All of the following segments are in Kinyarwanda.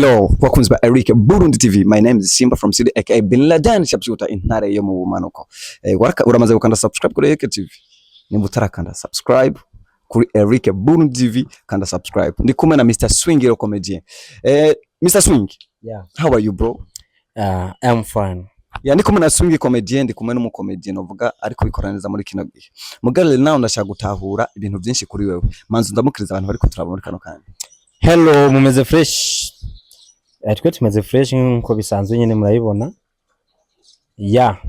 Hello, wakunzi ba Eric Burundi TV. My name is Simba from City aka Bin Laden Shabshuta intare yo mu bumanuko. Uramaze gukanda subscribe kuri Eric TV. Nimba utarakanda subscribe kuri Eric Burundi TV, kanda subscribe. Ndi kumwe na Mr. Swing yo comedian. Mr. Swing. Yeah. How are you, bro? I'm fine. Ndi kumwe na Swing comedian, ndi kumwe n'umu comedian uvuga ariko bikoraniriza muri kino gihe. Mugale nawe ndashaka gutahura ibintu byinshi kuri wewe. Manzu ndamukiriza abantu bari kuturaba muri kano kandi. Hello, mumeze fresh. Twe tumeze fresh nko bisanzwe nyene murayibona.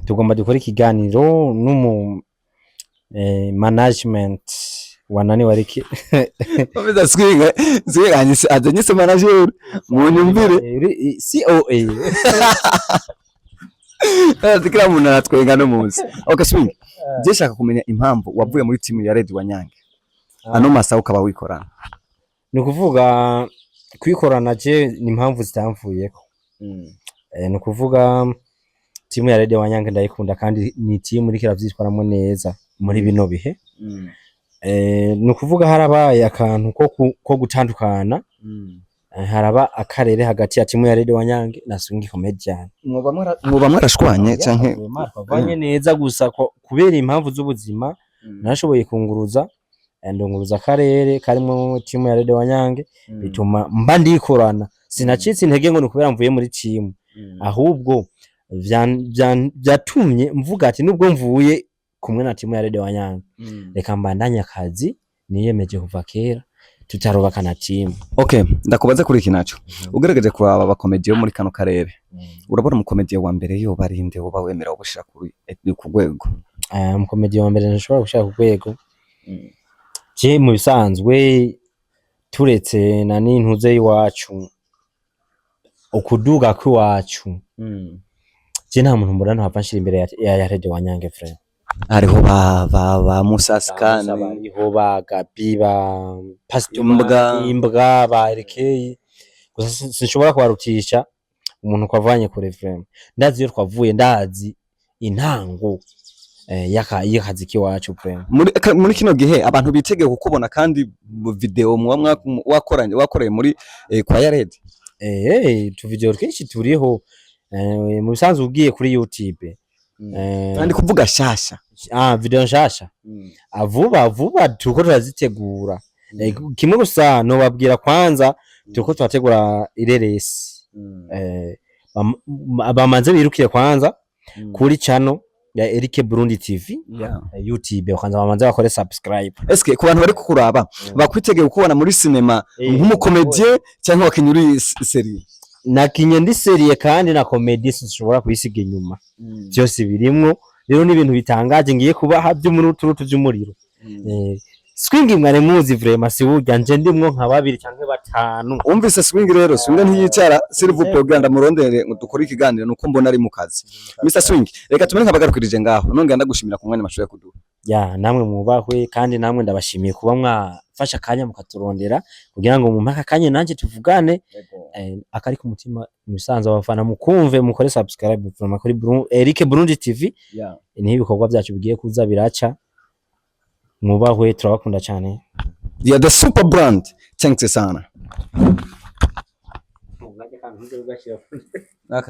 Tugomba dukora ikiganiro n'umu management wanani wariki. Mumeze Swing anyise adanyise manager mu nyumvire COA. Dikira muntu natwenga no munsi. Okay Swing. Je shaka kumenya impamvu wavuye muri team ya Red Wanyange. Ano masa ukaba wikorana. Ni kuvuga kwikorana je ni impamvu zitamvuyeko. Ni kuvuga timu ya Red Wanyange ndayikunda kandi ni timu iriko iravyitwaramo neza muri bino bihe. Ni kuvuga harabaye akantu ko gutandukana. Haraba akarere hagati ya timu ya Red Wanyange na Swing comedian. Mwoba mwarashwanye canke bavanye neza gusa kubera impamvu z'ubuzima nashoboye kunguruza ndonguruza akarere karimo timu ya Red Wanyange bituma mba ndikorana sinacitse intege ngo nikubera mvuye muri timu ahubwo byatumye mvuga ati nubwo mvuye kumwe na timu ya Red Wanyange reka mbandanya akazi niyemeje kuva kera tutaroba na timu. Okay, ndakubaza kuri iki naco. Ugerageje kuraba abakomediye muri kano karere. Urabona umukomediye wa mbere yo barinde uba wemera gushira kuri ku rwego. Umukomediye wa mbere nshobora gushira ku rwego. Je mu bisanzwe turetse na n'intuze yiwacu okuduga kwiwacu je nta muntu mbona ntapfa nshira imbere ya Red Wanyange frère. Hariho ba Musaskani, hariho ba Gabiba, Imbwa ba Erikei. Gusa sinshobora kubarutisha umuntu kwavanye kure frère. Ndazi yo twavuye ndazi intango yakazi kiwacu frère. Muri kino gihe abantu bitegeye kukubona kandi video wakoreye muri kwa ya Red. Tu video twinshi turiho mu bisanzwe ugiye kuri YouTube. Kandi kuvuga shasha. Video nshasha. Vuba tuko turazitegura. Kimwe gusa no babwira kwanza tuko turategura ireresi. Bamanze birukiye kwanza kuri channel ya Eric Burundi TV YouTube ukanza bamanze bakore subscribe. Eske ku bantu bari kukuraba bakwitegeye kubona muri cinema nk'umukomedie cyangwa wakinyuri serie? Nakinye ndi serie kandi na comedy sinshobora kuyisiga inyuma. Byose birimwo rero ni ibintu bitangaje ngiye kuba habyo muri uturutu by'umuriro. Swing mware muzi vraiment si burya nje ndimwo nka babiri cyangwa batanu. Umvise Swing rero Swing ntiyicara silver program murondere ngo dukore ikiganiro nuko mbona ari mu kazi. Mr. Swing reka tumene nkabagarukirije ngaho nongera ndagushimira ku mwanya mashoye kuduha. Namwe mubahwe kandi namwe ndabashimiye kuba mwafasha kanya mukaturondera kugira ngo mu mpaka kanye nanje tuvugane akari ku mutima musanze abafana mukumve mukore subscribe kuri Eric Burundi TV. Ni ibikorwa byacu bigiye kuza biraca mubahwe turabakunda cyane. The super brand. Thanks sana.